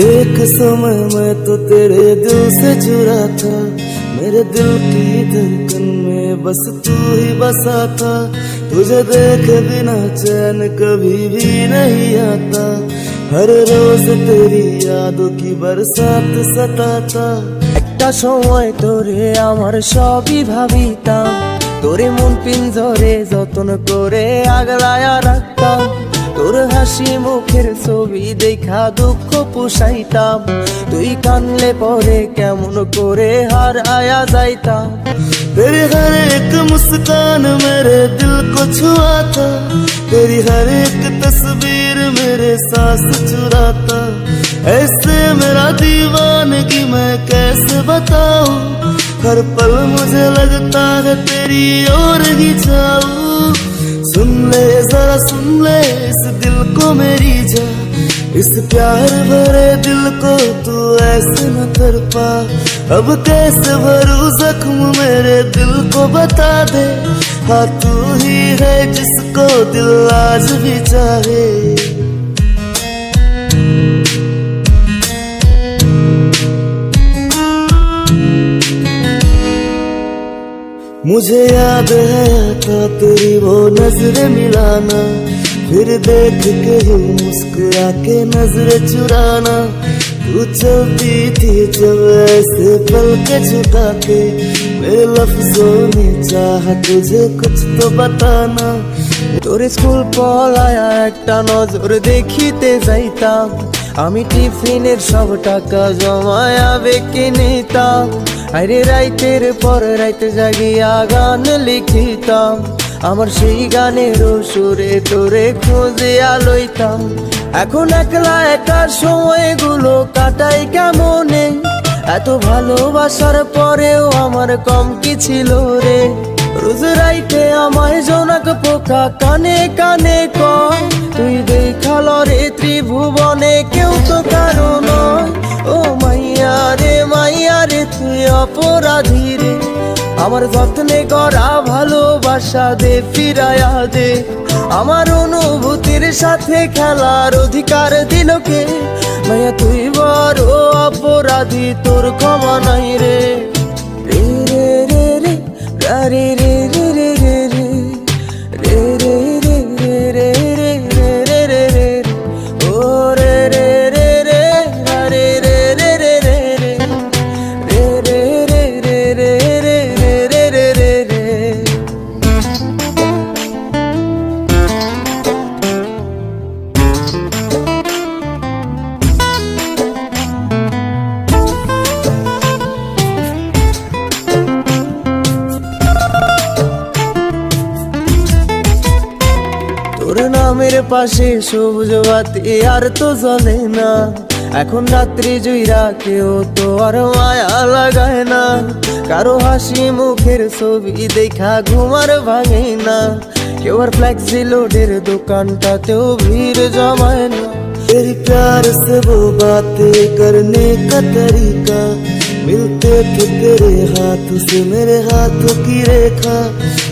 एक समय मैं तो तेरे दिल से जुड़ा था, मेरे दिल की धड़कन में बस तू ही बसा था। तुझे देखे बिना चैन कभी भी नहीं आता, हर रोज तेरी यादों की बरसात सताता। একটা সময় তোরে আমার সবই ভাবিতাম, তোরে মন পিঞ্জরে যতন করে আগলায়া রাখতাম। তোর হাসি মুখের ছবি দেখা দুঃখ পুষাইতাম, তুই কানলে পরে কেমন করে হারায়া যাইতাম। तेरी हर एक मुस्कान मेरे दिल को छुआता, तेरी हर एक तस्वीर मेरे सांस चुराता। ऐसे मेरा दीवानगी मैं कैसे बताऊं, हर पल मुझे लगता है तेरी ओर ही जाऊं। सुन ले जरा सुन ले इस दिल को मेरी जा, इस प्यार भरे दिल को तू ऐसे न तड़पा। अब कैसे भरूं जख्म मेरे दिल को बता दे, हाँ तू ही है जिसको दिल आज भी चाहे। मुझे याद है आता तेरी वो नजरें मिलाना, फिर देख के ही मुस्कुरा के नजरें चुराना। तू चलती थी जब ऐसे पल के झुका के, मेरे लफ्जों ने चाहा तुझे कुछ तो बताना। তোর স্কুল পলায়া একটা নজর দেখিতে যাইতাম, আমি টিফিনের সব টাকা জমায়া বেঁকে নিতাম। আরে রাইতের পর রাইতে জাগিয়া গান লিখিতাম, আমার সেই গানের সুরে তোরে খুঁজিয়া লইতাম। এখন একলা একা সময়গুলো কাটাই কেমনে, এত ভালোবাসার পরেও আমার কম কি ছিল রে। রোজ রাইতে আমায় জোনাক পোকা কানে কানে কয়, তুই দেখাল রে ত্রিভুবনে কেউ তো কারো নয়। ও মাইয়া রে তুই অপরাধী রে, আমার যত্নে গড়া ভালোবাসা দে ফিরায়া দে। আমার অনুভূতির সাথে খেলার অধিকার দিল কে, মাইয়া তুই বড় অপরাধী, তোর ক্ষমা নাই রে। রে রে রে রে রে রে রে রে রে রে রে রে রে রে রে রে রে রে ও রে রে রে রে রে রে রে রে রে রে রে রে রে রে রে রে রে রে। তোর নামের পাশে সবুজ বাতি আর তো জ্বলে না, এখন রাত্রি জুইরা কেউ তো আর মায়া লাগায় না। কারো হাসি মুখের ছবি দেখা ঘুমার ভাঙে না, কেউ আর ফ্লেক্সি লোডের দোকানটাতেও ভিড় জমায় না। तेरी प्यार से वो बातें करने का तरीका, मिलते थे तेरे हाथों से मेरे हाथों की रेखा।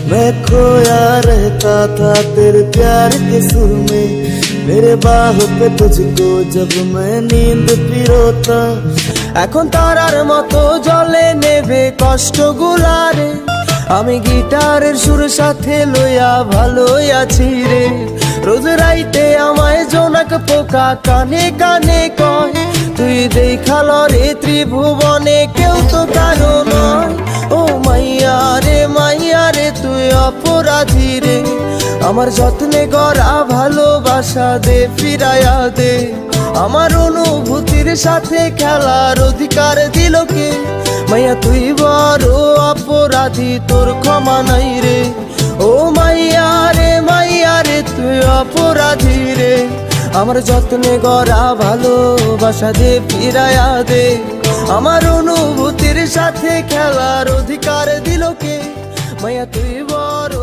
मैं खोया रहता था तेरे प्यार के सुर में, मेरे बाहों पे तुझको जब मैं नींद पिरोता। এখন তারার মতো জলে নেবে কষ্ট গুলারে, আমি গিটারের সুর সাথে লইয়া ভালোই আছি রে। রোজ রাইতে আমায় জোনাক পোকা কানে কানে কয়, তুই দেখাল রে ত্রিভুবনে কেউ তো কারো নয়। ও মাইয়া রে তুই অপরাধী রে, আমার যত্নে গড়া ভালোবাসা দে ফিরায়া দে। আমার অনুভূতির সাথে খেলার অধিকার দিল কে, মাইয়া তুই বড় অপরাধী, তোর ক্ষমা নাই রে। ও মাইয়া রে তুই অপরাধী রে, আমার যত্নে গড়া ভালোবাসা দে ফিরায়া দে। আমার অনুভূতির সাথে খেলার অধিকার দিল কে, মাইয়া তুই বড়